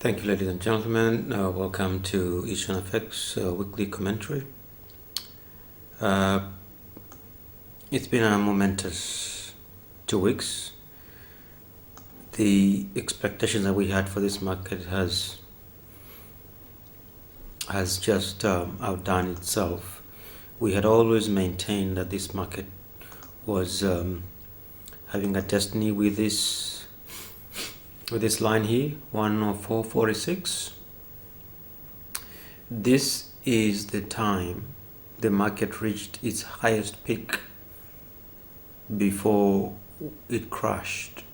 Thank you, ladies and gentlemen. Welcome to AussieYen FX weekly commentary. It's been a momentous 2 weeks. The expectations that we had for this market has just outdone itself. We had always maintained that this market was having a destiny with this line here, 104.46. This is the time the market reached its highest peak before it crashed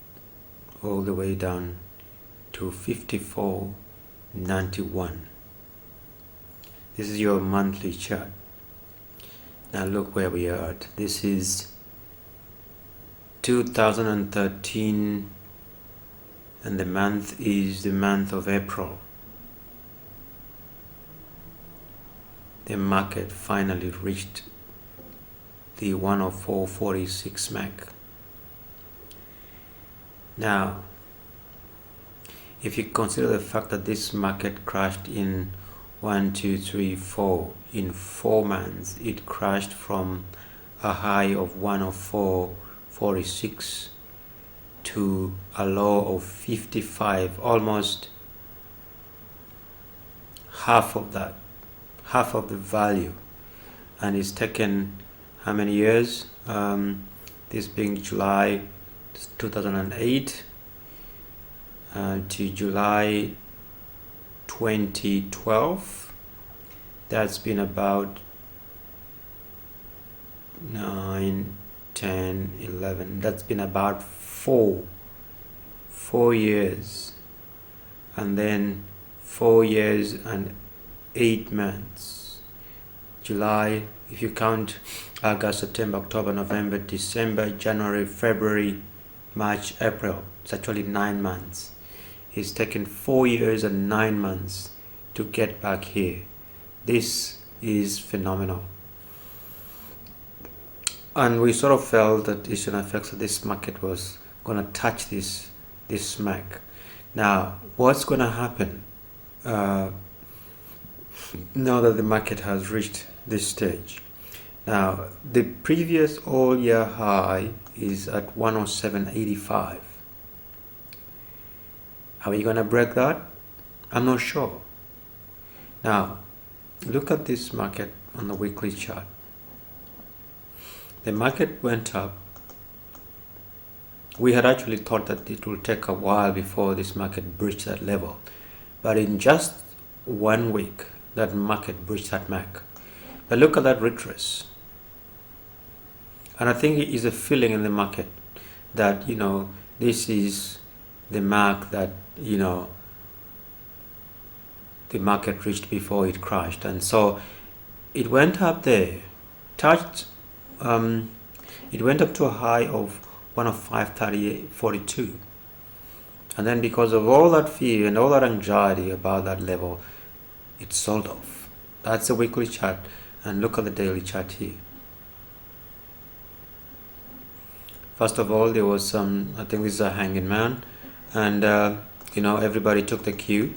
all the way down to 54.91. This is your monthly chart. Now look where we are at. This is 2013 and the month is the month of April. The market finally reached the 104.46 MAC. Now, if you consider the fact that this market crashed in 1, 2, 3, 4, in 4 months, it crashed from a high of 104.46 to a low of 55, almost half of that, half of the value. And it's taken how many years? This being July 2008 to July 2012. That's been about 9, 10, 11. That's been about 4 years, and then 4 years and 8 months. July, if you count August, September, October, November, December, January, February, March, April, it's actually 9 months. It's taken 4 years and 9 months to get back here. This is phenomenal. And we sort of felt that AussieYen FX, that this market was going to touch this smack. Now, what's going to happen now that the market has reached this stage? Now, the previous all-year high is at 107.85. Are we going to break that? I'm not sure. Now, look at this market on the weekly chart. The market went up. We had actually thought that it will take a while before this market breached that level. But in just 1 week, that market breached that MAC. But look at that retrace. And I think it is a feeling in the market that, this is the mark that, the market reached before it crashed. And so it went up there, touched, it went up to a high of 105.38.42, and then because of all that fear and all that anxiety about that level, it sold off. That's the weekly chart, and look at the daily chart here. First of all, there was some, I think this is a hanging man, and everybody took the cue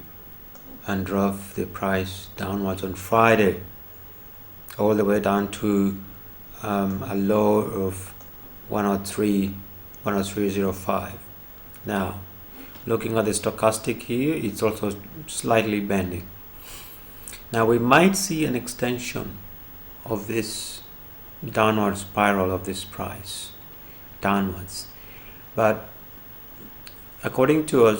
and drove the price downwards on Friday, all the way down to a low of 103.05. Now, looking at the stochastic here, it's also slightly bending. Now, we might see an extension of this downward spiral of this price downwards, but according to our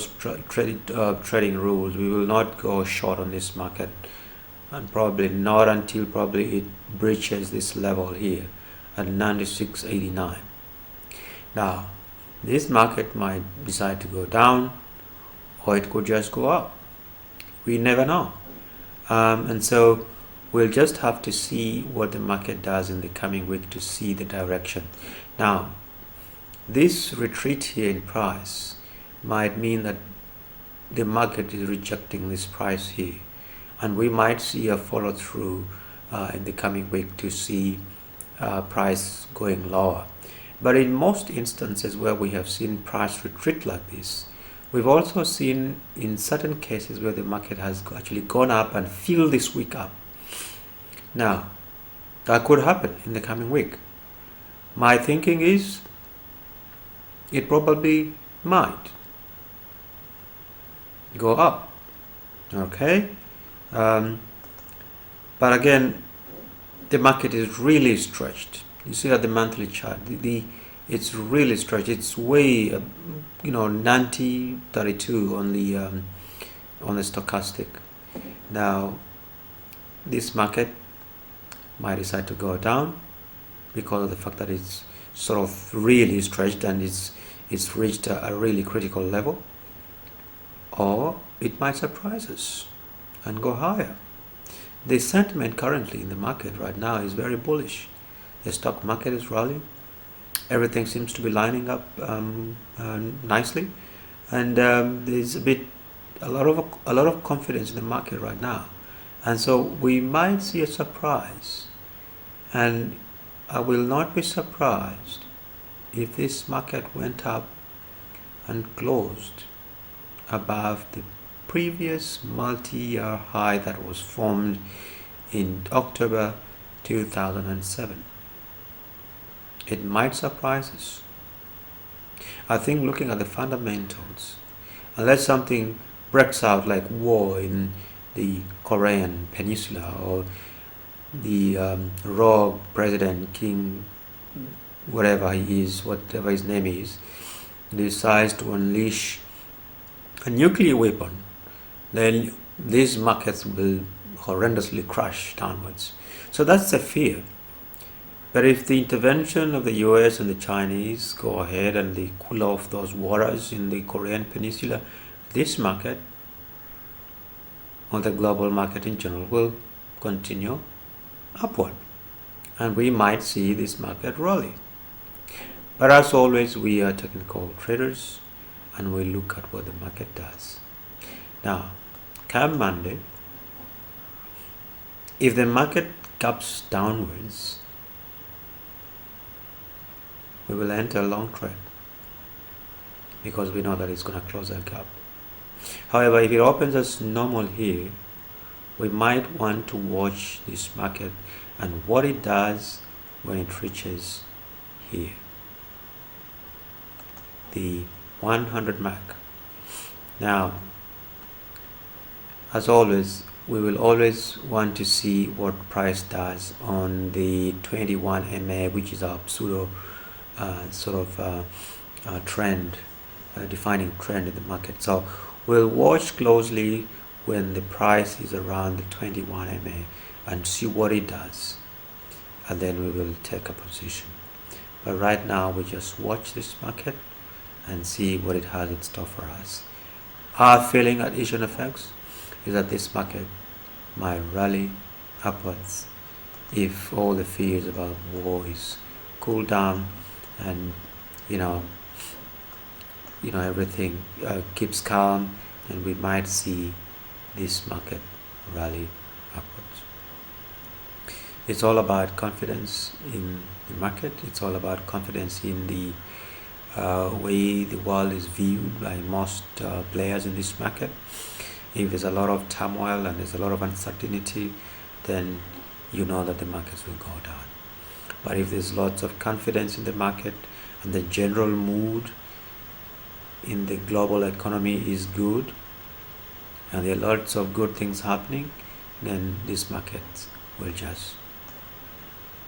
trading rules, we will not go short on this market, and probably not until it breaches this level here at 96.89. Now, this market might decide to go down, or it could just go up. We never know. And so we'll just have to see what the market does in the coming week to see the direction. Now, this retreat here in price might mean that the market is rejecting this price here, and we might see a follow through in the coming week to see price going lower. But in most instances where we have seen price retreat like this, We've also seen in certain cases where the market has actually gone up and filled this week up. Now, that could happen in the coming week. My thinking is it probably might go up. Okay? But again, the market is really stretched. You see at the monthly chart, it's really stretched. It's way, 90.32 on the stochastic. Now, this market might decide to go down because of the fact that it's sort of really stretched and it's reached a really critical level, or it might surprise us and go higher. The sentiment currently in the market right now is very bullish. The stock market is rallying. Everything seems to be lining up nicely, and there's a lot of confidence in the market right now, and so we might see a surprise. And I will not be surprised if this market went up and closed above the previous multi-year high that was formed in October 2007. It might surprise us. I think looking at the fundamentals, unless something breaks out like war in the Korean Peninsula, or the rogue president, King, whatever his name is, decides to unleash a nuclear weapon, then these markets will horrendously crash downwards. So that's the fear. But if the intervention of the US and the Chinese go ahead and they cool off those waters in the Korean Peninsula, this market, or the global market in general, will continue upward, and we might see this market rally. But as always, we are technical traders, and we look at what the market does. Now, come Monday, if the market gaps downwards, we will enter a long trade because we know that it's going to close that gap. However, if it opens as normal here, we might want to watch this market and what it does when it reaches here, the 100 mark. Now, as always, we will always want to see what price does on the 21 MA, which is our pseudo trend, defining trend in the market. So we'll watch closely when the price is around the 21 MA and see what it does, and then we will take a position. But right now we just watch this market and see what it has in store for us. Our feeling at AussieYen FX is that this market might rally upwards if all the fears about war is cooled down, and everything keeps calm, and we might see this market rally upwards. It's all about confidence in the market. It's all about confidence in the way the world is viewed by most players in this market. If there's a lot of turmoil and there's a lot of uncertainty, then you know that the markets will go down. But if there's lots of confidence in the market and the general mood in the global economy is good, and there are lots of good things happening, then this market will just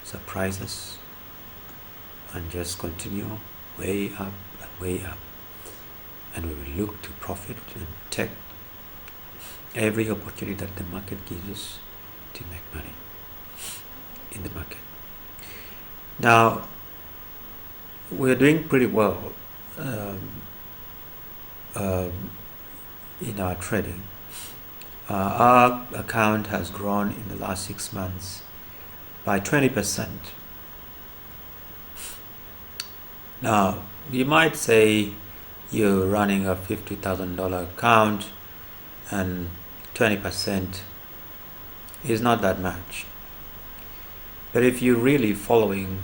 surprise us and just continue way up and way up, and we will look to profit and take every opportunity that the market gives us to make money in the market. Now, we're doing pretty well in our trading. Our account has grown in the last 6 months by 20%. Now, you might say you're running a $50,000 account and 20% is not that much. But if you're really following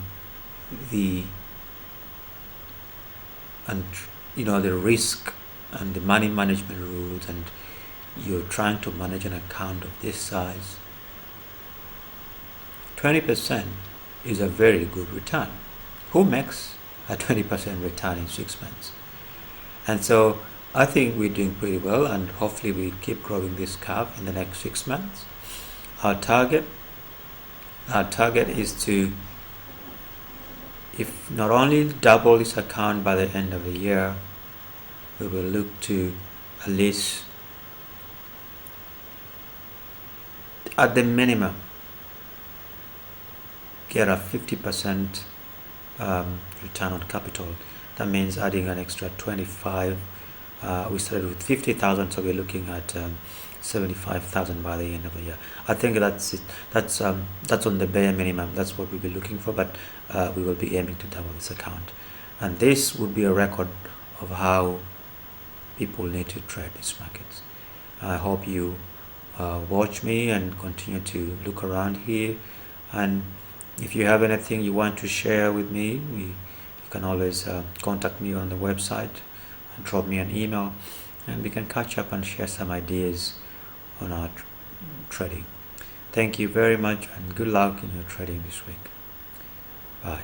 the risk and the money management rules, and you're trying to manage an account of this size, 20% is a very good return. Who makes a 20% return in 6 months? And so I think we're doing pretty well, and hopefully we keep growing this curve in the next 6 months. Our target is to, if not only double this account by the end of the year, we will look to at least, at the minimum, get a 50% return on capital. That means adding an extra 25. We started with 50,000, so we're looking at 75,000 by the end of the year. I think that's it. That's on the bare minimum. That's what we'll be looking for, but we will be aiming to double this account. And this would be a record of how people need to trade these markets. I hope you watch me and continue to look around here. And if you have anything you want to share with me, you can always contact me on the website and drop me an email, and we can catch up and share some ideas on our trading. Thank you very much, and good luck in your trading this week. Bye.